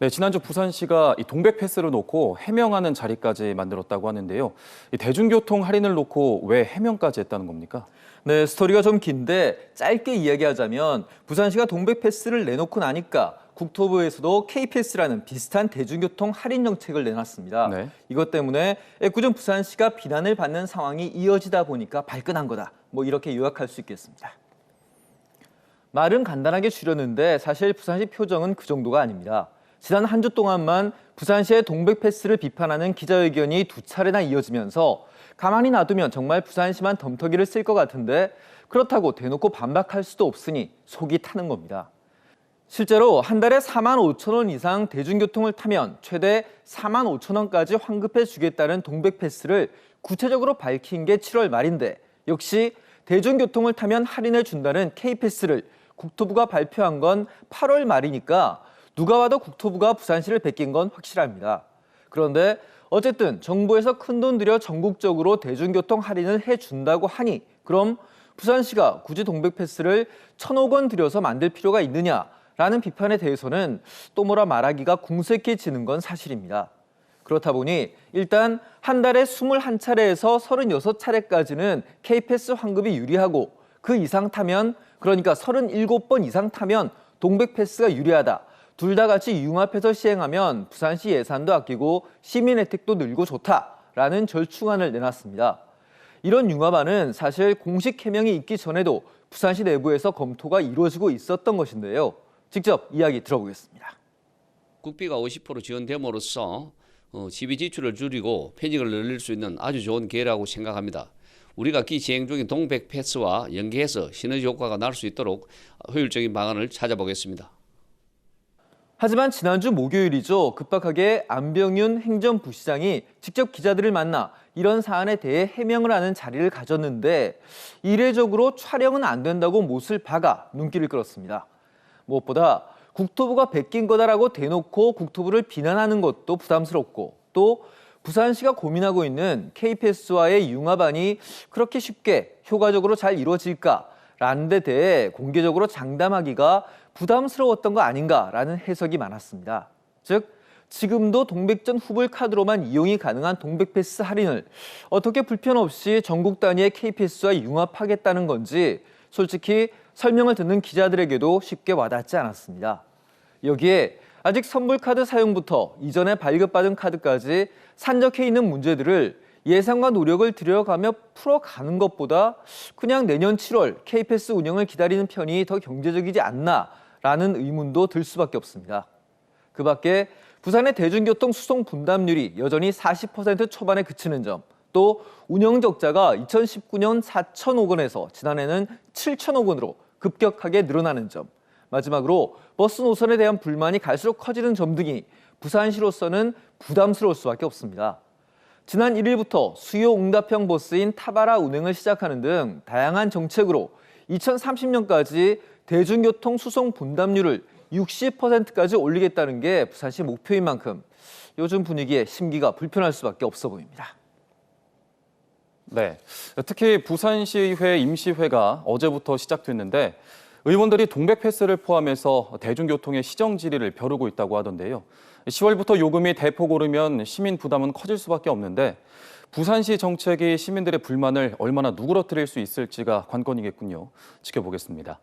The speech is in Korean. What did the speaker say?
네, 지난주 부산시가 이 동백 패스를 놓고 해명하는 자리까지 만들었다고 하는데요. 이 대중교통 할인을 놓고 왜 해명까지 했다는 겁니까? 네, 스토리가 좀 긴데 짧게 이야기하자면 부산시가 동백 패스를 내놓고 나니까 국토부에서도 K패스라는 비슷한 대중교통 할인 정책을 내놨습니다. 네. 이것 때문에 애꿎은 부산시가 비난을 받는 상황이 이어지다 보니까 발끈한 거다. 이렇게 요약할 수 있겠습니다. 말은 간단하게 줄였는데 사실 부산시 표정은 그 정도가 아닙니다. 지난 한 주 동안만 부산시의 동백 패스를 비판하는 기자회견이 2차례나 이어지면서 가만히 놔두면 정말 부산시만 덤터기를 쓸 것 같은데 그렇다고 대놓고 반박할 수도 없으니 속이 타는 겁니다. 실제로 한 달에 4만 5천 원 이상 대중교통을 타면 최대 4만 5천 원까지 환급해 주겠다는 동백 패스를 구체적으로 밝힌 게 7월 말인데 역시 대중교통을 타면 할인해 준다는 K패스를 국토부가 발표한 건 8월 말이니까 누가 와도 국토부가 부산시를 베낀 건 확실합니다. 그런데 어쨌든 정부에서 큰돈 들여 전국적으로 대중교통 할인을 해준다고 하니 그럼 부산시가 굳이 동백 패스를 1,000억 원 들여서 만들 필요가 있느냐라는 비판에 대해서는 또 뭐라 말하기가 궁색해지는 건 사실입니다. 그렇다 보니 일단 한 달에 21차례에서 36차례까지는 K패스 환급이 유리하고 그 이상 타면 그러니까 37번 이상 타면 동백 패스가 유리하다. 둘 다 같이 융합해서 시행하면 부산시 예산도 아끼고 시민 혜택도 늘고 좋다라는 절충안을 내놨습니다. 이런 융합안은 사실 공식 해명이 있기 전에도 부산시 내부에서 검토가 이루어지고 있었던 것인데요. 직접 이야기 들어보겠습니다. 국비가 50% 지원됨으로써 지비 지출을 줄이고 편익을 늘릴 수 있는 아주 좋은 기회라고 생각합니다. 우리가 시행 중인 동백 패스와 연계해서 시너지 효과가 날 수 있도록 효율적인 방안을 찾아보겠습니다. 하지만 지난주 목요일이죠. 급박하게 안병윤 행정부시장이 직접 기자들을 만나 이런 사안에 대해 해명을 하는 자리를 가졌는데 이례적으로 촬영은 안 된다고 못을 박아 눈길을 끌었습니다. 무엇보다 국토부가 베낀 거다라고 대놓고 국토부를 비난하는 것도 부담스럽고 또 부산시가 고민하고 있는 K패스와의 융합안이 그렇게 쉽게 효과적으로 잘 이루어질까라는 데 대해 공개적으로 장담하기가 부담스러웠던 거 아닌가라는 해석이 많았습니다. 즉, 지금도 동백전 후불 카드로만 이용이 가능한 동백패스 할인을 어떻게 불편 없이 전국 단위의 K패스와 융합하겠다는 건지 솔직히 설명을 듣는 기자들에게도 쉽게 와닿지 않았습니다. 여기에 아직 선불카드 사용부터 이전에 발급받은 카드까지 산적해 있는 문제들을 예산과 노력을 들여가며 풀어가는 것보다 그냥 내년 7월 K패스 운영을 기다리는 편이 더 경제적이지 않나라는 의문도 들 수밖에 없습니다. 그 밖에 부산의 대중교통 수송 분담률이 여전히 40% 초반에 그치는 점, 또 운영 적자가 2019년 4천억 원에서 지난해는 7천억 원으로 급격하게 늘어나는 점, 마지막으로 버스 노선에 대한 불만이 갈수록 커지는 점 등이 부산시로서는 부담스러울 수밖에 없습니다. 지난 1일부터 수요 응답형 버스인 타바라 운행을 시작하는 등 다양한 정책으로 2030년까지 대중교통 수송 분담률을 60%까지 올리겠다는 게 부산시 목표인 만큼 요즘 분위기에 심기가 불편할 수밖에 없어 보입니다. 네, 특히 부산시의회 임시회가 어제부터 시작됐는데 의원들이 동백 패스를 포함해서 대중교통의 시정 질의를 벼르고 있다고 하던데요. 10월부터 요금이 대폭 오르면 시민 부담은 커질 수밖에 없는데 부산시 정책이 시민들의 불만을 얼마나 누그러뜨릴 수 있을지가 관건이겠군요. 지켜보겠습니다.